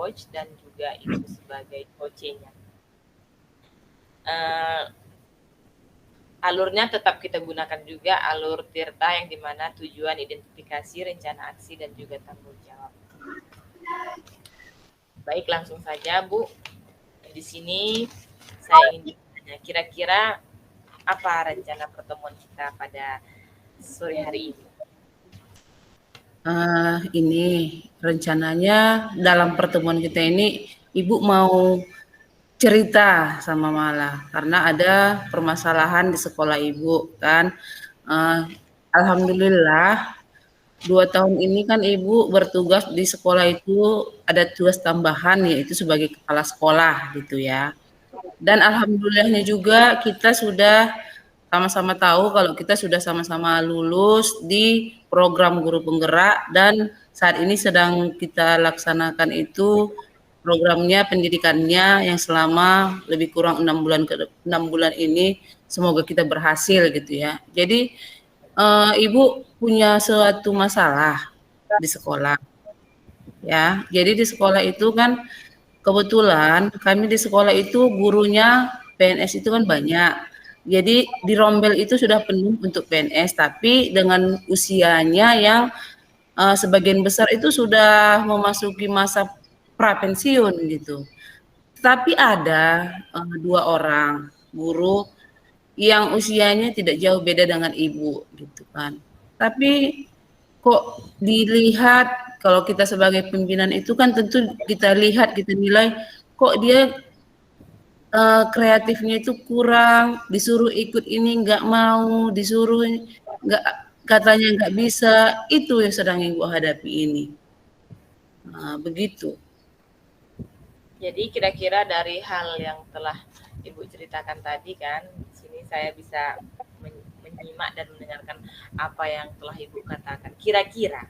coach dan juga ibu sebagai coachnya. Alurnya tetap kita gunakan juga alur Tirta yang dimana tujuan, identifikasi, rencana aksi, dan juga tanggung jawab. Baik, langsung saja Bu. Di sini saya ingin bertanya, kira-kira apa rencana pertemuan kita pada sore hari ini? Ini rencananya dalam pertemuan kita ini Ibu mau cerita sama Mala karena ada permasalahan di sekolah Ibu kan. Alhamdulillah 2 tahun ini kan Ibu bertugas di sekolah itu ada tugas tambahan yaitu sebagai kepala sekolah gitu ya. Dan alhamdulillahnya juga kita sudah sama-sama tahu kalau kita sudah sama-sama lulus di program guru penggerak dan saat ini sedang kita laksanakan itu programnya pendidikannya yang selama lebih kurang 6 bulan ini semoga kita berhasil gitu ya. Jadi Ibu punya suatu masalah di sekolah ya. Jadi di sekolah itu kan kebetulan kami di sekolah itu gurunya PNS itu kan banyak. Jadi di Rombel itu sudah penuh untuk PNS tapi dengan usianya yang sebagian besar itu sudah memasuki masa prapensiun gitu. Tapi ada 2 orang guru yang usianya tidak jauh beda dengan Ibu gitu kan. Tapi kok dilihat kalau kita sebagai pimpinan itu kan tentu kita lihat, kita nilai kok dia kreatifnya itu kurang, disuruh ikut ini nggak mau, disuruh nggak katanya nggak bisa, itu yang sedang Ibu hadapi ini. Begitu. Jadi kira-kira dari hal yang telah Ibu ceritakan tadi kan, di sini saya bisa menyimak dan mendengarkan apa yang telah Ibu katakan. Kira-kira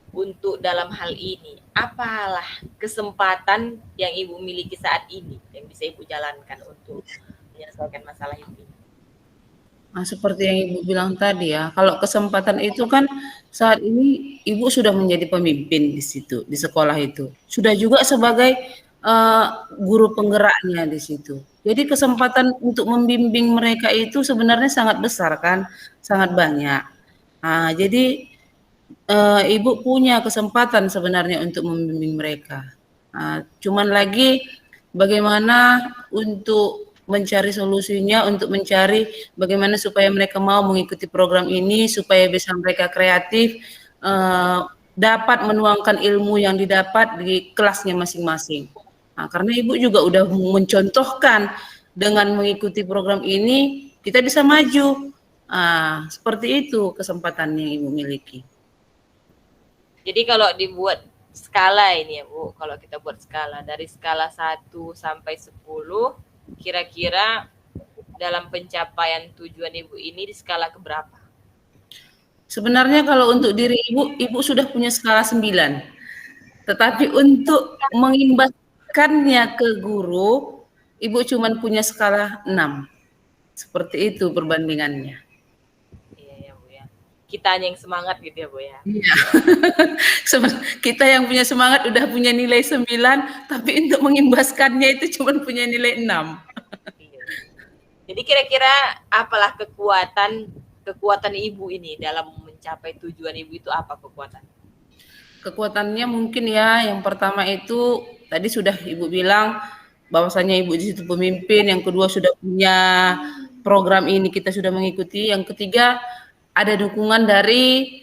untuk dalam hal ini, apalah kesempatan yang Ibu miliki saat ini yang bisa Ibu jalankan untuk menyelesaikan masalah Ibu ini? Nah, seperti yang Ibu bilang tadi ya, kalau kesempatan itu kan saat ini Ibu sudah menjadi pemimpin di situ, di sekolah itu. Sudah juga sebagai guru penggeraknya di situ. Jadi kesempatan untuk membimbing mereka itu sebenarnya sangat besar kan, sangat banyak. Jadi Ibu punya kesempatan sebenarnya untuk membimbing mereka. Cuman lagi bagaimana untuk mencari solusinya, untuk mencari bagaimana supaya mereka mau mengikuti program ini, supaya bisa mereka kreatif, dapat menuangkan ilmu yang didapat di kelasnya masing-masing. Karena Ibu juga udah mencontohkan dengan mengikuti program ini, kita bisa maju. Seperti itu kesempatan yang Ibu miliki. Jadi kalau dibuat skala ini ya Bu, kalau kita buat skala dari skala 1 sampai 10, kira-kira dalam pencapaian tujuan Ibu ini di skala keberapa? Sebenarnya kalau untuk diri Ibu sudah punya skala 9. Tetapi untuk mengimbaskannya ke guru, Ibu cuma punya skala 6. Seperti itu perbandingannya. Iya ya Bu ya. Kitanya yang semangat gitu ya Bu ya. Iya. Kita yang punya semangat udah punya nilai 9, tapi untuk mengimbaskannya itu cuma punya nilai 6. Iya. Jadi kira-kira apalah kekuatan Ibu ini dalam mencapai tujuan Ibu itu apa kekuatan? Kekuatannya mungkin ya, yang pertama itu tadi sudah Ibu bilang bahwasanya Ibu di situ pemimpin, yang kedua sudah punya program ini kita sudah mengikuti, yang ketiga ada dukungan dari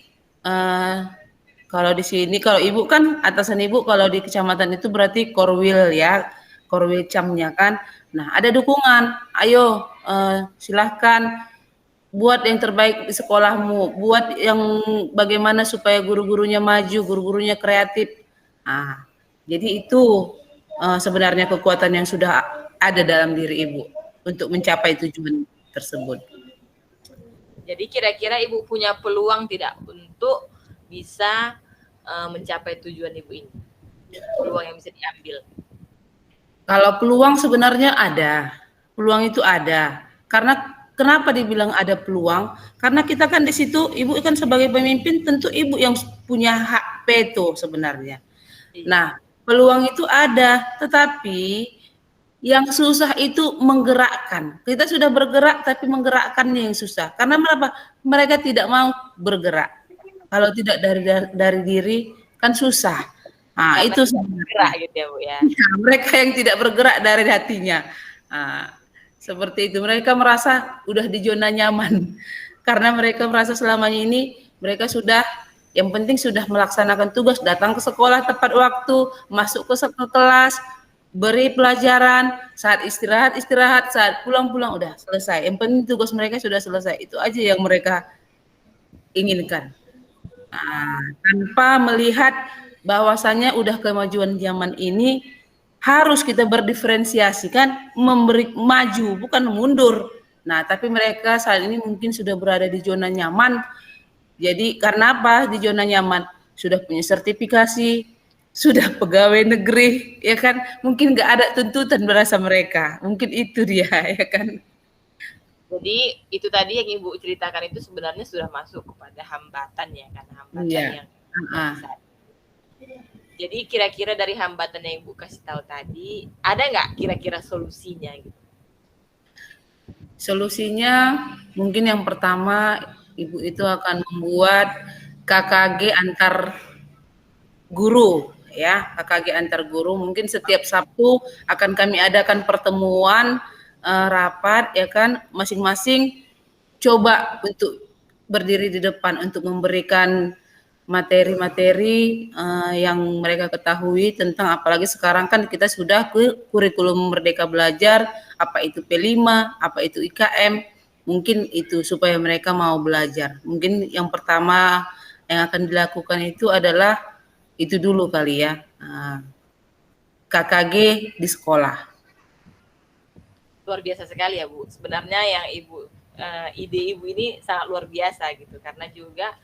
kalau di sini kalau Ibu kan atasan Ibu kalau di kecamatan itu berarti Korwil ya, Korwil Camnya kan. Nah, ada dukungan. Ayo silahkan buat yang terbaik di sekolahmu, buat yang bagaimana supaya guru-gurunya maju, guru-gurunya kreatif. Jadi itu sebenarnya kekuatan yang sudah ada dalam diri Ibu untuk mencapai tujuan tersebut. Jadi kira-kira Ibu punya peluang tidak untuk bisa mencapai tujuan Ibu ini? Peluang yang bisa diambil? Kalau peluang sebenarnya ada. Peluang itu ada. Karena kenapa dibilang ada peluang? Karena kita kan di situ, Ibu kan sebagai pemimpin, tentu Ibu yang punya hak veto sebenarnya. Nah, peluang itu ada, tetapi yang susah itu menggerakkan. Kita sudah bergerak, tapi menggerakkannya yang susah. Karena kenapa? Mereka tidak mau bergerak. Kalau tidak dari diri, kan susah. Nah, Karena itu kita bergerak sebenarnya. gitu ya Bu ya. Ya, mereka yang tidak bergerak dari hatinya. Nah, seperti itu. Mereka merasa udah di zona nyaman. Karena mereka merasa selamanya ini mereka sudah yang penting sudah melaksanakan tugas, datang ke sekolah tepat waktu, masuk ke kelas, beri pelajaran, saat istirahat istirahat, saat pulang udah selesai. Yang penting tugas mereka sudah selesai. Itu aja yang mereka inginkan. Tanpa melihat bahwasannya udah kemajuan zaman ini harus kita berdiferensiasi kan, memberi maju bukan mundur. Nah, tapi mereka saat ini mungkin sudah berada di zona nyaman. Jadi karena apa? Di zona nyaman sudah punya sertifikasi, sudah pegawai negeri, ya kan? Mungkin nggak ada tuntutan berasa mereka. Mungkin itu dia, ya kan? Jadi itu tadi yang Ibu ceritakan itu sebenarnya sudah masuk kepada hambatan ya, karena hambatan Iya. yang bisa. Jadi kira-kira dari hambatan yang Ibu kasih tahu tadi, ada nggak kira-kira solusinya gitu? Solusinya mungkin yang pertama Ibu itu akan membuat KKG antar guru ya, KKG antar guru. Mungkin setiap Sabtu akan kami adakan pertemuan rapat ya kan, masing-masing coba untuk berdiri di depan untuk memberikan materi-materi yang mereka ketahui tentang, apalagi sekarang kan kita sudah ke kurikulum Merdeka Belajar, apa itu P5, apa itu IKM, mungkin itu supaya mereka mau belajar. Mungkin yang pertama yang akan dilakukan itu adalah itu dulu kali ya, KKG di sekolah. Luar biasa sekali ya Bu. Sebenarnya yang ide Ibu ini sangat luar biasa gitu, karena juga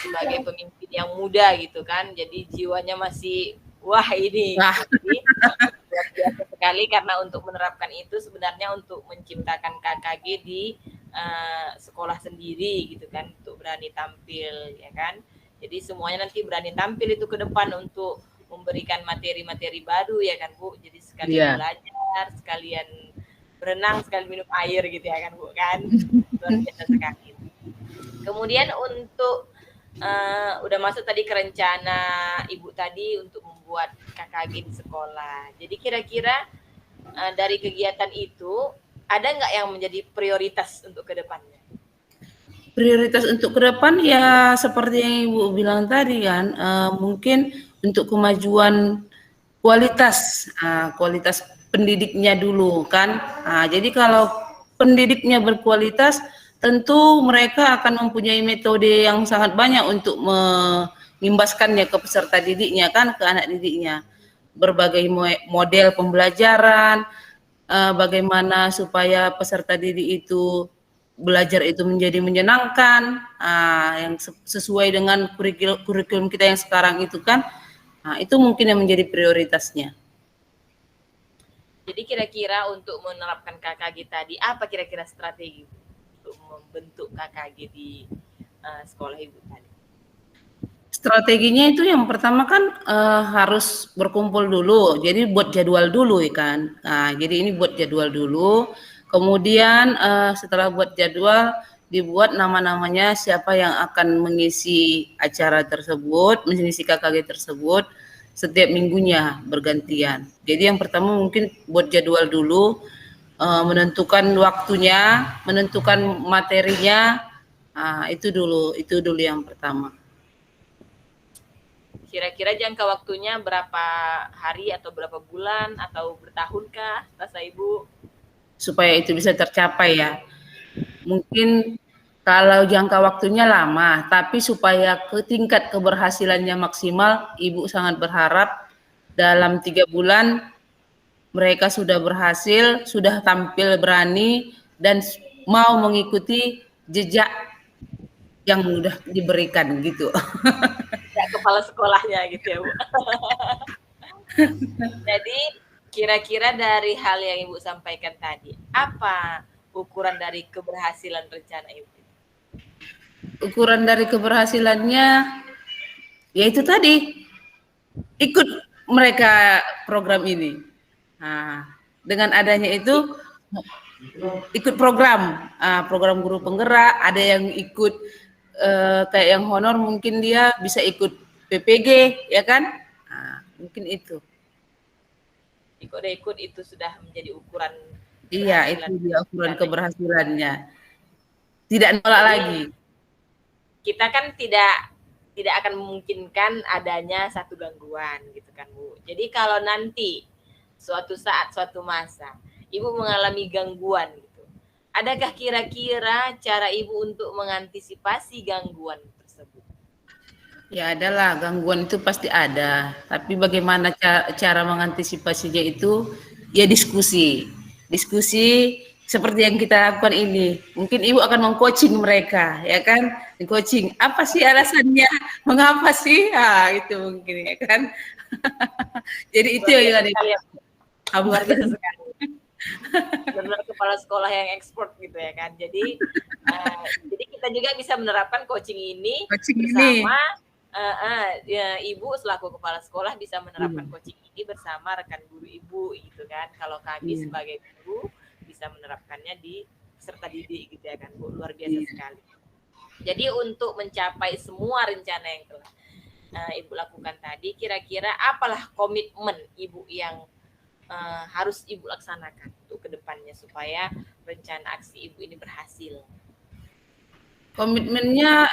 sebagai pemimpin yang muda gitu kan, jadi jiwanya masih wah ini jadi, luar biasa sekali karena untuk menerapkan itu sebenarnya untuk menciptakan KKG di sekolah sendiri gitu kan, untuk berani tampil ya kan. Jadi semuanya nanti berani tampil itu ke depan untuk memberikan materi-materi baru ya kan Bu. Jadi sekalian belajar, sekalian berenang, sekalian minum air gitu ya kan Bu kan. Luar biasa sekali. Kemudian untuk udah masuk tadi ke rencana Ibu tadi untuk membuat KKG di sekolah. Jadi kira-kira dari kegiatan itu ada nggak yang menjadi prioritas untuk ke depannya? Prioritas untuk ke depan ya seperti yang Ibu bilang tadi kan, mungkin untuk kemajuan kualitas pendidiknya dulu kan. Jadi kalau pendidiknya berkualitas, tentu mereka akan mempunyai metode yang sangat banyak untuk mengimbaskannya ke peserta didiknya kan, ke anak didiknya. Berbagai model pembelajaran, bagaimana supaya peserta didik itu belajar itu menjadi menyenangkan, yang sesuai dengan kurikulum kita yang sekarang itu kan. Itu mungkin yang menjadi prioritasnya. Jadi kira-kira untuk menerapkan KKG tadi, apa kira-kira strategi untuk membentuk KKG di sekolah Ibu tadi? Strateginya itu yang pertama kan harus berkumpul dulu, jadi buat jadwal dulu ya kan. Jadi ini buat jadwal dulu, kemudian setelah buat jadwal dibuat nama-namanya siapa yang akan mengisi acara tersebut, mengisi KKG tersebut setiap minggunya bergantian. Jadi yang pertama mungkin buat jadwal dulu, menentukan waktunya, menentukan materinya, itu dulu yang pertama. Kira-kira jangka waktunya berapa hari atau berapa bulan atau bertahunkah, rasa Ibu? Supaya itu bisa tercapai ya. Mungkin kalau jangka waktunya lama, tapi supaya ke tingkat keberhasilannya maksimal, Ibu sangat berharap dalam 3 bulan mereka sudah berhasil, sudah tampil berani, dan mau mengikuti jejak yang sudah diberikan gitu. Ya, kepala sekolahnya gitu ya Bu. Jadi kira-kira dari hal yang Ibu sampaikan tadi, apa ukuran dari keberhasilan rencana Ibu? Ukuran dari keberhasilannya, ya itu tadi, ikut mereka program ini. Nah, dengan adanya itu ikut program, program guru penggerak, ada yang ikut kayak yang honor mungkin dia bisa ikut PPG, ya kan? Nah, mungkin itu. Ikut-ikut itu sudah menjadi ukuran Iya, itu keberhasilan dia ukuran dana. keberhasilannya. Tidak nolak Jadi lagi. kita kan tidak akan memungkinkan adanya satu gangguan gitu kan Bu. Jadi kalau nanti suatu saat, suatu masa Ibu mengalami gangguan gitu, adakah kira-kira cara Ibu untuk mengantisipasi gangguan tersebut? Ya adalah gangguan itu pasti ada, tapi bagaimana cara mengantisipasinya itu ya diskusi. Diskusi seperti yang kita lakukan ini. Mungkin Ibu akan meng-coaching mereka, ya kan? Coaching, apa sih alasannya? Mengapa sih? Ah, itu mungkin ya kan. Jadi itu Luar biasa yang ada. sekali ya, luar biasa sekali. Benar kepala sekolah yang ekspor gitu ya kan. Jadi kita juga bisa menerapkan coaching ini Coaching ini. bersama ya, Ibu selaku kepala sekolah bisa menerapkan Iya. coaching ini bersama rekan guru Ibu gitu kan. Kalau kami Iya. sebagai guru bisa menerapkannya di peserta didik gitu ya kan Bu. Luar biasa Iya. sekali. Jadi untuk mencapai semua rencana yang telah Ibu lakukan tadi, kira-kira apalah komitmen Ibu yang harus Ibu laksanakan untuk kedepannya supaya rencana aksi Ibu ini berhasil? Komitmennya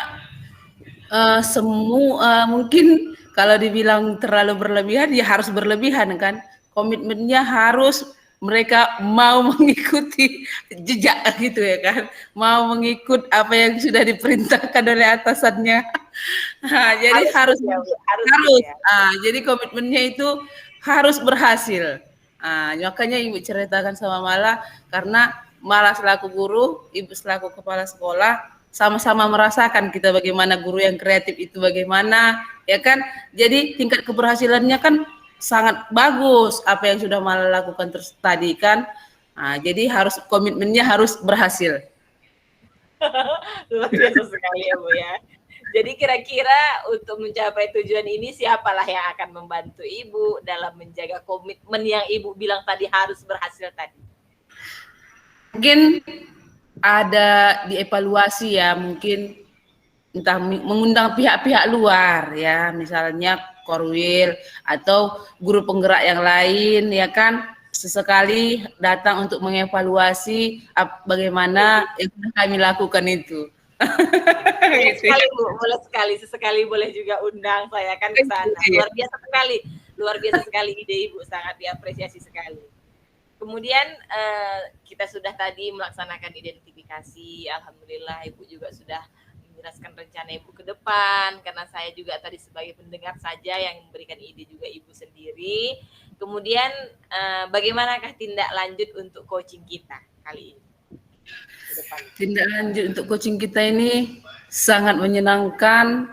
mungkin kalau dibilang terlalu berlebihan ya harus berlebihan kan. Komitmennya harus mereka mau mengikuti jejak gitu ya kan. Mau mengikut apa yang sudah diperintahkan oleh atasannya. Nah, jadi Harus harus gitu ya, Bu, harus gitu harus. ya. Jadi komitmennya itu harus berhasil. Makanya Ibu ceritakan sama Mala karena Mala selaku guru, Ibu selaku kepala sekolah sama-sama merasakan kita bagaimana guru yang kreatif itu bagaimana, ya kan? Jadi tingkat keberhasilannya kan sangat bagus apa yang sudah Mala lakukan terus tadi kan. Jadi harus komitmennya harus berhasil. Luar biasa sekali ya Bu ya. Jadi kira-kira untuk mencapai tujuan ini siapalah yang akan membantu Ibu dalam menjaga komitmen yang Ibu bilang tadi harus berhasil tadi? Mungkin ada dievaluasi ya, mungkin entah mengundang pihak-pihak luar ya, misalnya Korwil atau guru penggerak yang lain ya kan, sesekali datang untuk mengevaluasi bagaimana yang kami lakukan itu. Boleh Gitu ya. sekali Bu, boleh sekali. Sesekali boleh juga undang saya kan ke sana. Luar biasa sekali. Luar biasa sekali ide Ibu, sangat diapresiasi sekali. Kemudian kita sudah tadi melaksanakan identifikasi. Alhamdulillah Ibu juga sudah menjelaskan rencana Ibu ke depan, karena saya juga tadi sebagai pendengar saja yang memberikan ide juga Ibu sendiri. Kemudian bagaimanakah tindak lanjut untuk coaching kita kali ini ke depan? Tindak lanjut untuk coaching kita ini sangat menyenangkan.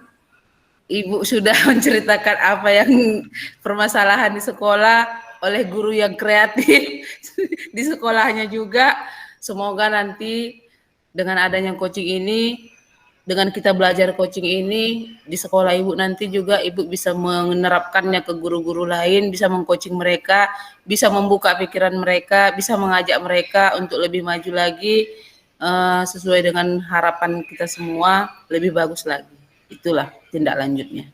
Ibu sudah menceritakan apa yang permasalahan di sekolah oleh guru yang kreatif di sekolahnya juga. Semoga nanti dengan adanya coaching ini, dengan kita belajar coaching ini di sekolah Ibu nanti juga Ibu bisa menerapkannya ke guru-guru lain, bisa mengcoaching mereka, bisa membuka pikiran mereka, bisa mengajak mereka untuk lebih maju lagi sesuai dengan harapan kita semua, lebih bagus lagi. Itulah tindak lanjutnya.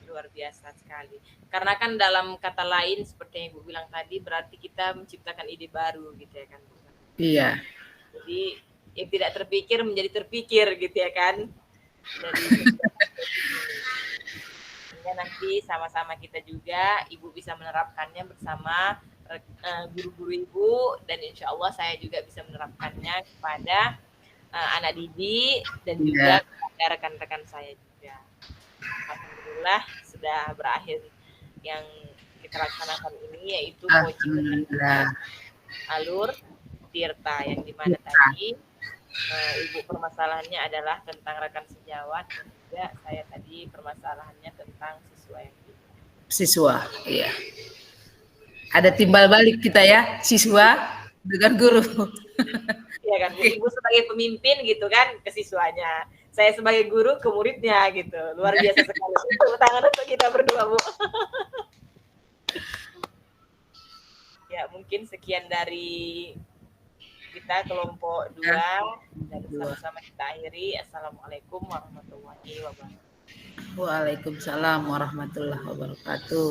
Luar biasa sekali. Karena kan dalam kata lain seperti yang Ibu bilang tadi, berarti kita menciptakan ide baru gitu ya kan Bu. Iya. Jadi yang tidak terpikir menjadi terpikir gitu ya kan. Dari sehingga nanti sama-sama kita juga Ibu bisa menerapkannya bersama guru-guru Ibu, dan insya Allah saya juga bisa menerapkannya kepada anak didik dan juga Iya. kepada rekan-rekan saya juga. Alhamdulillah sudah berakhir yang kita laksanakan ini, yaitu coaching dengan Alhamdulillah. alur Tirta, yang dimana tadi Ibu permasalahannya adalah tentang rekan sejawat, dan juga saya tadi permasalahannya tentang siswa yang tidak. Siswa, iya. Ada timbal balik kita ya, siswa dengan guru. Iya kan, Bu? Ibu sebagai pemimpin gitu kan ke siswanya. Saya sebagai guru ke muridnya gitu. Luar biasa sekali. Tepuk tangan untuk kita berdua, Bu. Ya, mungkin sekian dari kita kelompok 2 dan sama-sama kita akhiri. Assalamualaikum warahmatullahi wabarakatuh. Waalaikumsalam warahmatullahi wabarakatuh.